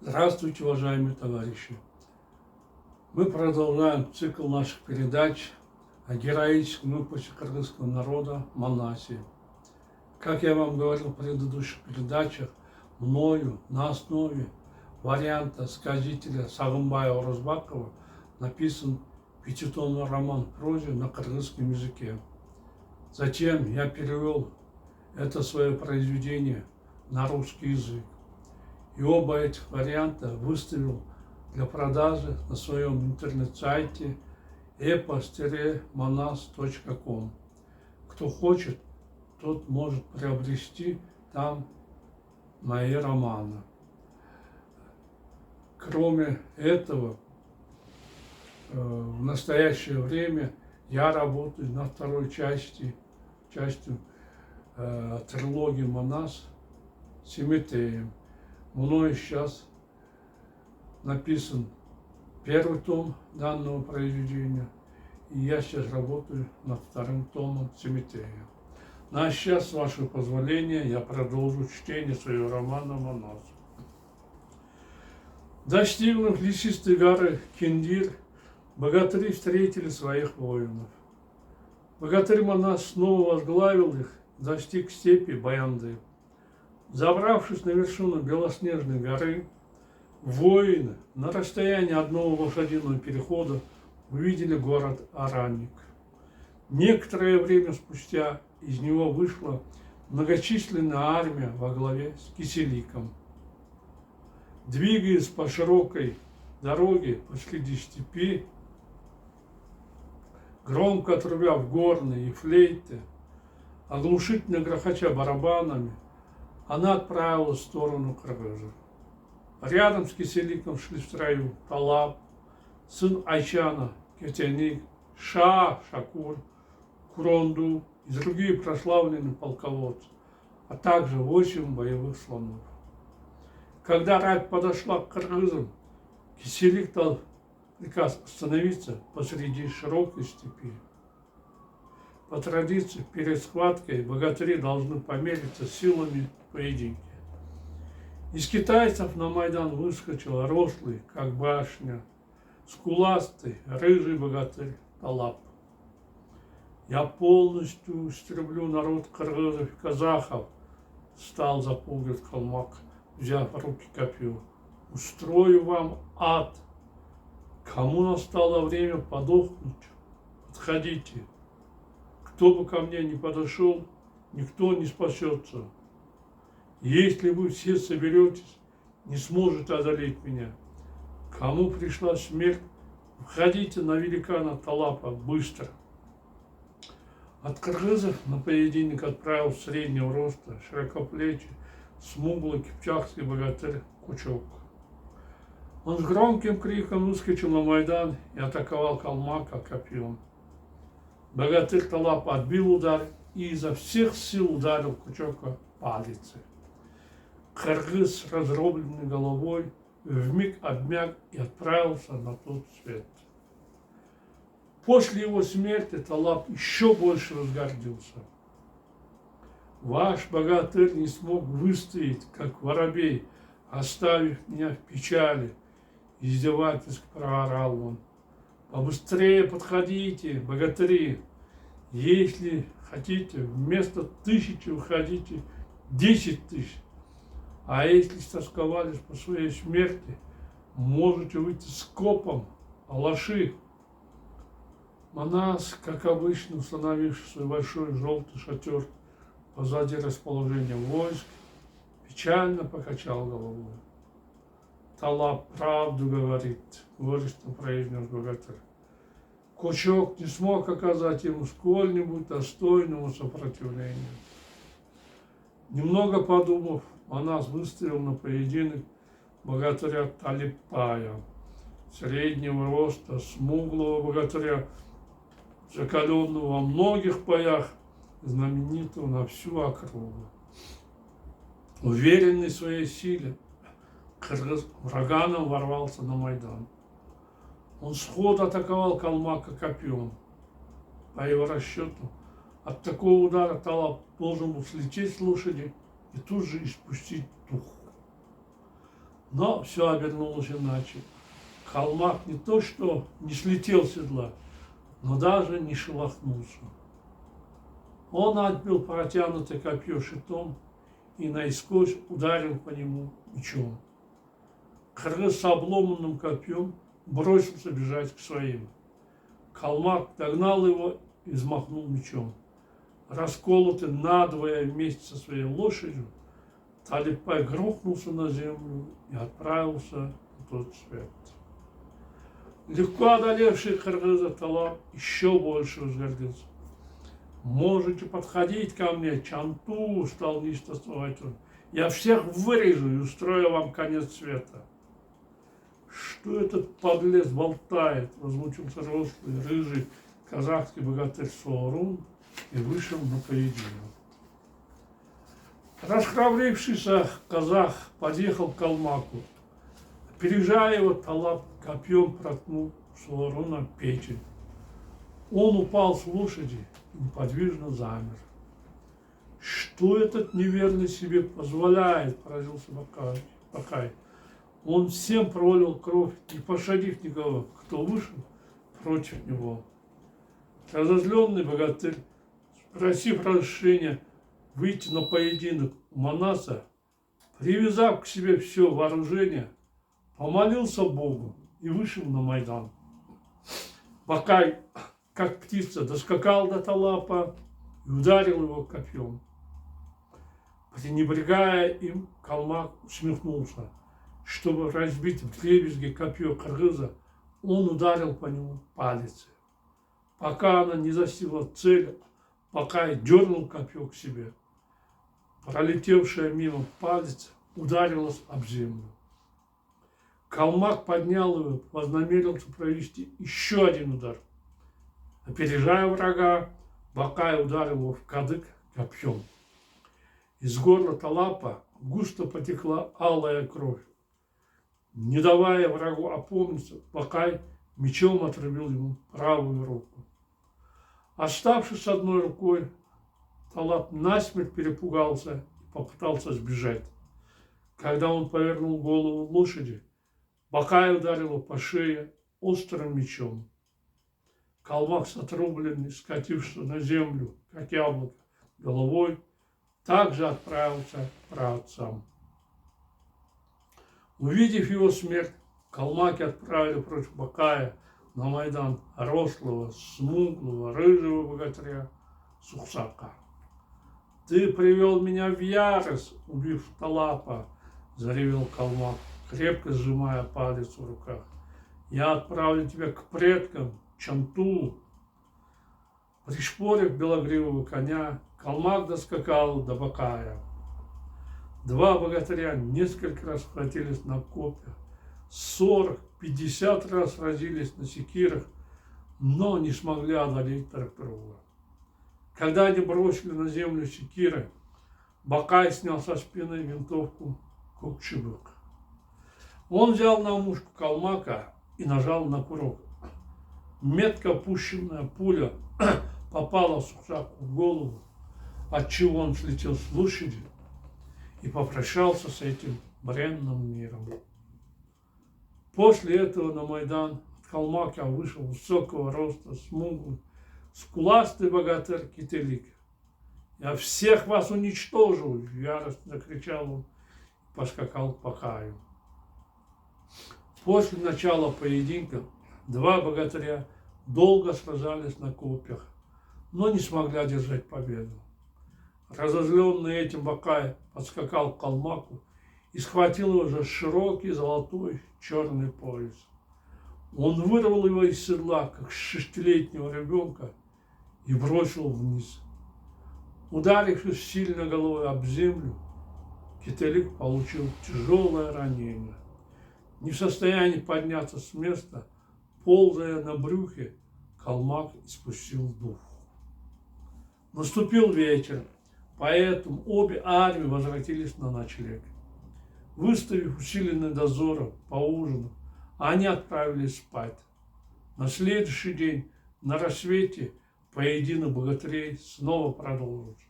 Здравствуйте, уважаемые товарищи! Мы продолжаем цикл наших передач о героическом эпосе кыргызского народа Манасе. Как я вам говорил в предыдущих передачах, мною на основе варианта сказителя Сагынбая Орозбакова написан пятитомный роман в прозе на кыргызском языке. Затем я перевел это свое произведение на русский язык. И оба этих варианта выставил для продажи на своем интернет-сайте epos-manas.com. Кто хочет, тот может приобрести там мои романы. Кроме этого, в настоящее время я работаю над второй частью трилогии Манас Семетеем. Мною сейчас написан первый том данного произведения, и я сейчас работаю над вторым томом Семетея. Ну а сейчас, с вашего позволения, я продолжу чтение своего романа «Манас». Достигнув лесистой горы Киндир, богатыри встретили своих воинов. Богатырь Манас снова возглавил их, достиг степи Баянды. Забравшись на вершину белоснежной горы, воины на расстоянии одного лошадиного перехода увидели город Аранник. Некоторое время спустя из него вышла многочисленная армия во главе с Киселиком. Двигаясь по широкой дороге посреди степи, громко трубя в горны и флейты, оглушительно грохоча барабанами, она отправилась в сторону кыргызов. Рядом с Киселиком шли в строю Талап, сын Айчана, Кетеник, Шакур, Куронду и другие прославленные полководцы, а также 8 боевых слонов. Когда рать подошла к кыргызам, Киселик дал приказ остановиться посреди широкой степи. По традиции, перед схваткой богатыри должны помериться силами в поединке. Из китайцев на Майдан выскочил рослый, как башня, скуластый, рыжий богатырь Талап. «Я полностью истреблю народ кыргызов и казахов», — стал запугивать калмак, взяв в руки копье. «Устрою вам ад. Кому настало время подохнуть, подходите. Кто бы ко мне не подошел, никто не спасется. Если вы все соберетесь, не сможете одолеть меня. Кому пришла смерть, входите на великана Талапа быстро». От кыргызов на поединок отправил среднего роста, широкоплечий, смуглый кипчакский богатырь Кучок. Он с громким криком выскочил на Майдан и атаковал калмака копьем. Богатырь Талап отбил удар и изо всех сил ударил Кучока по лицу. Кыргыз с разрубленной головой вмиг обмяк и отправился на тот свет. После его смерти Талап еще больше разгордился. «Ваш богатырь не смог выстоять, как воробей, оставив меня в печали», — издевательски проорал он. «Побыстрее подходите, богатыри. Если хотите, вместо 1000 выходите 10 000. А если стосковались по своей смерти, можете выйти с копом, алаши». Манас, как обычно, установивший свой большой желтый шатер позади расположения войск, печально покачал головой. «Талап правду говорит», — горестно произнес богатырь. Кучок не смог оказать ему сколь-нибудь достойного сопротивления. Немного подумав, Манас выставил на поединок богатыря Талипая, среднего роста, смуглого богатыря, закаленного во многих боях, знаменитого на всю округу. Уверенный в своей силе, кыргыз ураганом ворвался на Майдан. Он сходу атаковал калмака копьем. По его расчету, от такого удара Талап должен был слететь с лошади и тут же испустить дух. Но все обернулось иначе. Калмак не то что не слетел с седла, но даже не шелохнулся. Он отбил протянутое копье щитом и наискось ударил по нему мечом. Кыргыз с обломанным копьем бросился бежать к своим. Калмак догнал его и взмахнул мечом. Расколотый надвое вместе со своей лошадью, Талибай грохнулся на землю и отправился на тот свет. Легко одолевший кыргыза Талап еще больше возгордился. «Можете подходить ко мне, Чанту!» – стал неистовствовать он. «Я всех вырежу и устрою вам конец света!» «Что этот подлец болтает?» – возмутился рослый, рыжий казахский богатырь Суворун и вышел на поединок. Расхрабрившийся казах подъехал к Калмаку. Опережая его, Талап копьем проткнул Суворуна печень. Он упал с лошади и неподвижно замер. «Что этот неверный себе позволяет?» – поразился Бакай. Он всем пролил кровь, не пощадив никого, кто вышел против него. Разозленный богатырь, спросив разрешения выйти на поединок у Манаса, привязав к себе все вооружение, помолился Богу и вышел на Майдан. Бакай, как птица, доскакал до Талапа и ударил его копьем. Пренебрегая им, Калмак усмехнулся. Чтобы разбить вдребезги копье кыргыза, он ударил по нему палицей. Пока она не достигла цели, Бакай дернул копье к себе. Пролетевшая мимо палец ударилась об землю. Калмак поднял его, вознамерился провести еще один удар. Опережая врага, Бакай ударил его в кадык копьем. Из горла Талапа густо потекла алая кровь. Не давая врагу опомниться, Бакай мечом отрубил ему правую руку. Оставшись с одной рукой, Талап насмерть перепугался и попытался сбежать. Когда он повернул голову лошади, Бакай ударил его по шее острым мечом. Калмак с отрубленной, скатившись на землю, как яблоко, головой, также отправился к праотцам. Увидев его смерть, калмаки отправили против Бакая на Майдан рослого, смуглого, рыжего богатыря Сухсака. «Ты привел меня в ярость, убив Талапа!» – заревел Калмак, крепко сжимая палец в руках. «Я отправлю тебя к предкам, Чанту!» Пришпорив белогривого коня, Калмак доскакал до Бакая. Два богатыря несколько раз схватились на копьях, 40-50 раз сразились на секирах, но не смогли одолеть друг друга. Когда они бросили на землю секиры, Бакай снял со спины винтовку Кокчебык. Он взял на мушку Калмака и нажал на курок. Метко пущенная пуля попала Сухсаку в голову, отчего он слетел с лошади и попрощался с этим бренным миром. После этого на Майдан от Калмака вышел высокого роста, смуглый, скуластый богатырь Кителик. «Я всех вас уничтожу!» – яростно закричал он и поскакал к Бакаю. После начала поединка два богатыря долго сражались на копьях, но не смогли одержать победу. Разозленный этим, Бакай подскакал к Калмаку и схватил его за широкий золотой черный пояс. Он вырвал его из седла, как шестилетнего ребенка, и бросил вниз. Ударившись сильно головой об землю, Кителик получил тяжелое ранение. Не в состоянии подняться с места, ползая на брюхе, Калмак испустил дух. Наступил вечер, поэтому обе армии возвратились на ночлег. Выставив усиленный дозор, поужинав, они отправились спать. На следующий день, на рассвете, поединок богатырей снова продолжился.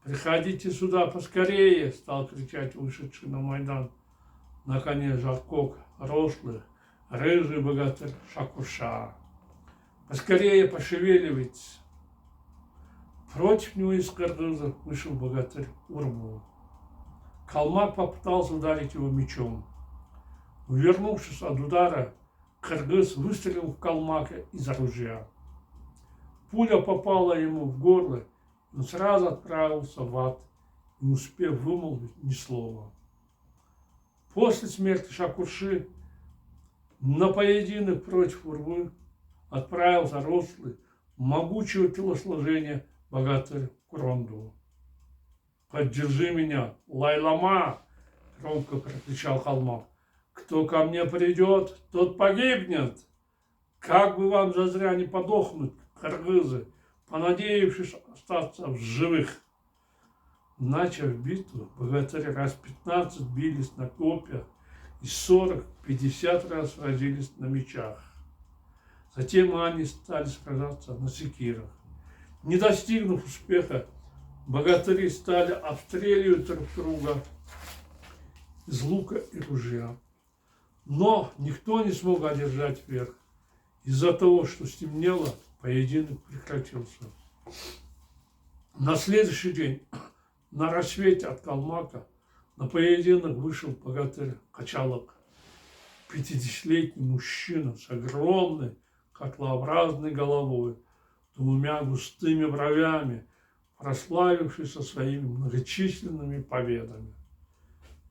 «Приходите сюда поскорее!» – стал кричать вышедший на Майдан на коне Жаркок рослый, рыжий богатырь Шакурша. Поскорее пошевеливайтесь. Против него из кыргыза вышел богатырь Урму. Калмак попытался ударить его мечом. Увернувшись от удара, кыргыз выстрелил в Калмака из ружья. Пуля попала ему в горло, и он сразу отправился в ад, не успев вымолвить ни слова. После смерти Шакурши на поединок против Урмы отправился рослый, могучего телосложения богатырь Куронду. «Поддержи меня, Лайлама!» – громко прокричал Калмак. «Кто ко мне придет, тот погибнет! Как бы вам зазря не подохнуть, кыргызы, понадеявшись остаться в живых!» Начав битву, богатыри раз 15 бились на копьях и 40-50 раз сразились на мечах. Затем они стали сражаться на секирах. Не достигнув успеха, богатыри стали обстреливать друг друга из лука и ружья. Но никто не смог одержать верх. Из-за того, что стемнело, поединок прекратился. На следующий день, на рассвете от Калмака, на поединок вышел богатырь Качалок. 50-летний мужчина с огромной котлообразной головой, двумя густыми бровями, прославившийся своими многочисленными победами.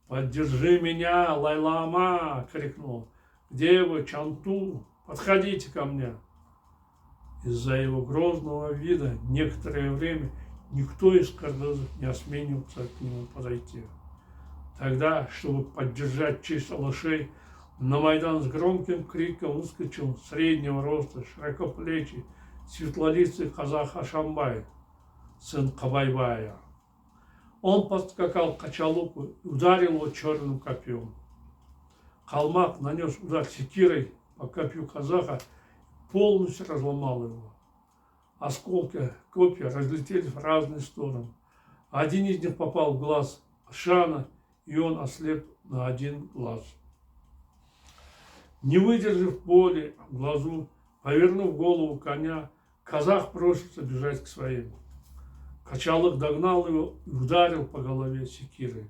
«Поддержи меня, Лайлама!» – крикнул. «Где вы, Чанту? Подходите ко мне!» Из-за его грозного вида некоторое время никто из кыргызов не осмеливался к нему подойти. Тогда, чтобы поддержать честь алашей, на Майдан с громким криком выскочил среднего роста, широкоплечий, светлолицый казах Ашамбай, сын Кабайбая. Он подскакал к Качалуку и ударил его черным копьем. Калмак нанес удар секирой по копью казаха, полностью разломал его. Осколки копья разлетелись в разные стороны. Один из них попал в глаз Ашана, и он ослеп на один глаз. Не выдержав боли в глазу, повернув голову коня, казах бросился бежать к своим. Качалык догнал его и ударил по голове секирой.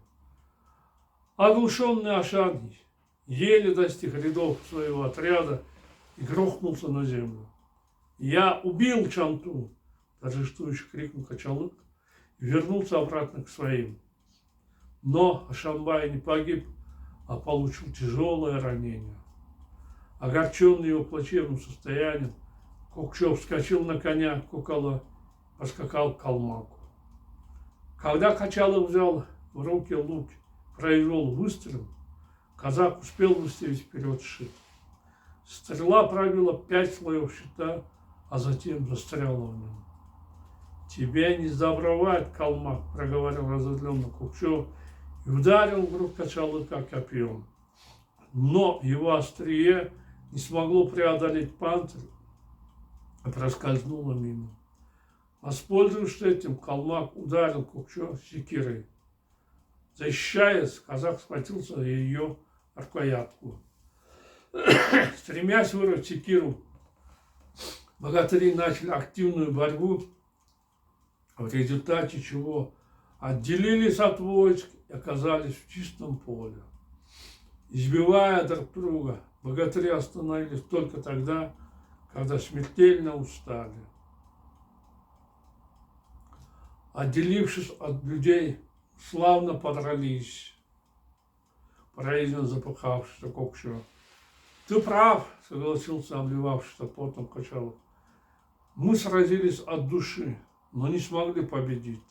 Оглушенный Ашан еле достиг рядов своего отряда и грохнулся на землю. «Я убил Чанту!» – торжествующе крикнул Качалык и вернулся обратно к своим. Но Ашамбай не погиб, а получил тяжелое ранение. Огорченный его плачевным состоянием, Кокчо вскочил на коня Кокола, поскакал к Калмаку. Когда Качалык взял в руки лук, произвел выстрел, казак успел выставить вперед щит. Стрела пробила 5 слоев щита, а затем застряла в нем. «Тебя не забровать, Калмак!» – проговорил разозленный Кокчо и ударил в грудь Качалыка копьем. Но его острие не смогло преодолеть панцирь и проскользнуло мимо. Воспользовавшись этим, Калмак ударил Кокчо секирой. Защищаясь, казак схватился за ее рукоятку. Стремясь вырвать секиру, богатыри начали активную борьбу, в результате чего отделились от войск и оказались в чистом поле. Избивая друг друга, богатыри остановились только тогда, когда смертельно устали. Отделившись от людей, славно подрались, произнес запыхавшийся Кокчо. «Ты прав», — согласился обливавшийся потом Качалык. «Мы сразились от души, но не смогли победить.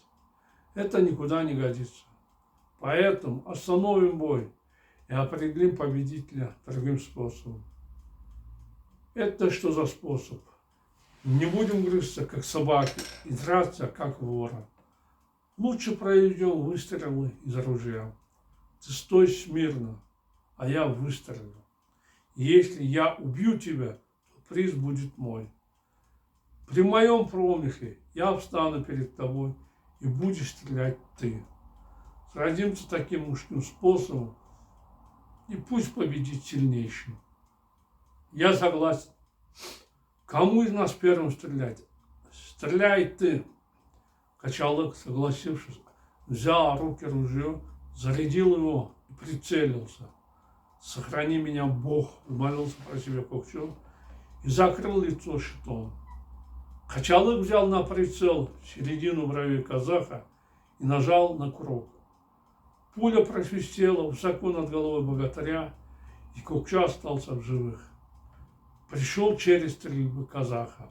Это никуда не годится. Поэтому остановим бой и определим победителя другим способом». «Это что за способ? Не будем грызться, как собаки, и драться, как воры. Лучше проведем выстрелы из ружья. Ты стой смирно, а я выстрелю. Если я убью тебя, то приз будет мой. При моем промахе я встану перед тобой, и будешь стрелять ты. Сразимся таким мужским способом, и пусть победит сильнейший. Я согласен. Кому из нас первым стрелять? Стреляй ты. Качалык, согласившись, взял в руки ружье, зарядил его и прицелился. Сохрани меня, Бог, молился про себя Кокчо и закрыл лицо щитом. Качалык взял на прицел середину бровей казаха и нажал на курок. Пуля просвистела высоко над головой богатыря, и Кокчо остался в живых. Пришел через стрельбы казаха.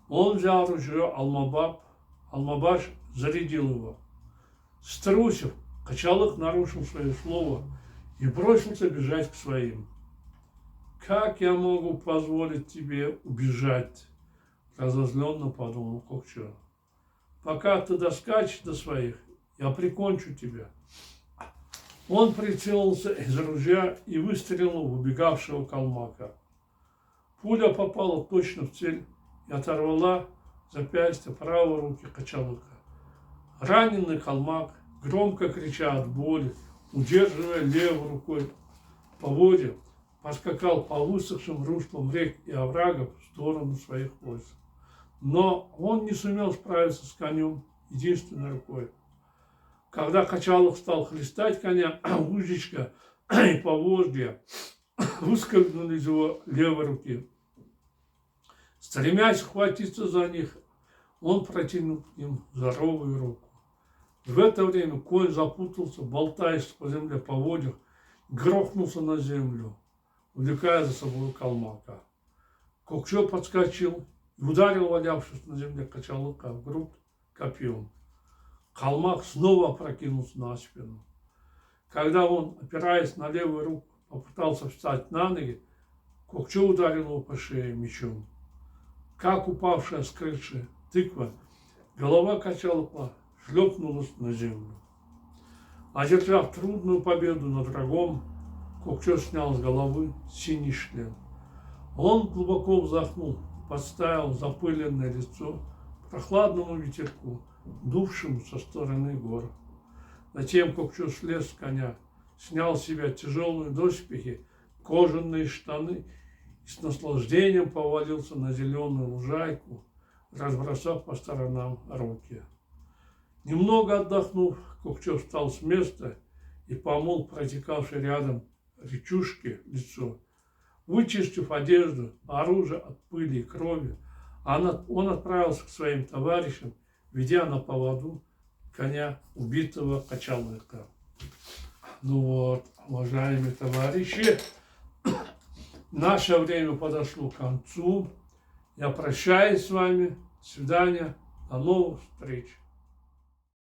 Он взял ружье Алмабаш зарядил его. Струсив, Качалык нарушил свое слово и бросился бежать к своим. «Как я могу позволить тебе убежать?» — разозленно подумал Кокчо. «Пока ты доскачешь до своих, я прикончу тебя». Он прицелился из ружья и выстрелил в убегавшего калмака. Пуля попала точно в цель и оторвала запястье правой руки Качалыка. Раненый калмак, громко крича от боли, удерживая левой рукой поводья, поскакал по высохшим руслам рек и оврагов в сторону своих войск. Но он не сумел справиться с конем единственной рукой. Когда Качалык стал хлестать коня, узечка и поводья выскользнули из его левой руки. Стремясь схватиться за них, он протянул к ним здоровую руку. В это время конь запутался, болтаясь по земле поводьях, грохнулся на землю, увлекая за собой калмака. Кокчо подскочил и ударил валявшись на земле Качалыка в грудь копьем. Калмак снова опрокинулся на спину. Когда он, опираясь на левую руку, попытался встать на ноги, Кокчо ударил его по шее мечом. Как упавшая с крыши тыква, голова Качалыка шлепнулась на землю. Одержав трудную победу над врагом, Кокчо снял с головы синий шлем. Он глубоко вздохнул, подставил запыленное лицо прохладному ветерку, дувшему со стороны гор. Затем Кокчо слез с коня, снял с себя тяжелые доспехи, кожаные штаны и с наслаждением повалился на зеленую лужайку, разбросав по сторонам руки. Немного отдохнув, Кокчо встал с места и помыл протекавший рядом речушки лицо. Вычистив одежду, оружие от пыли и крови, он отправился к своим товарищам, ведя на поводу коня убитого Качалыка. Ну вот, уважаемые товарищи, наше время подошло к концу. Я прощаюсь с вами. До свидания. До новых встреч.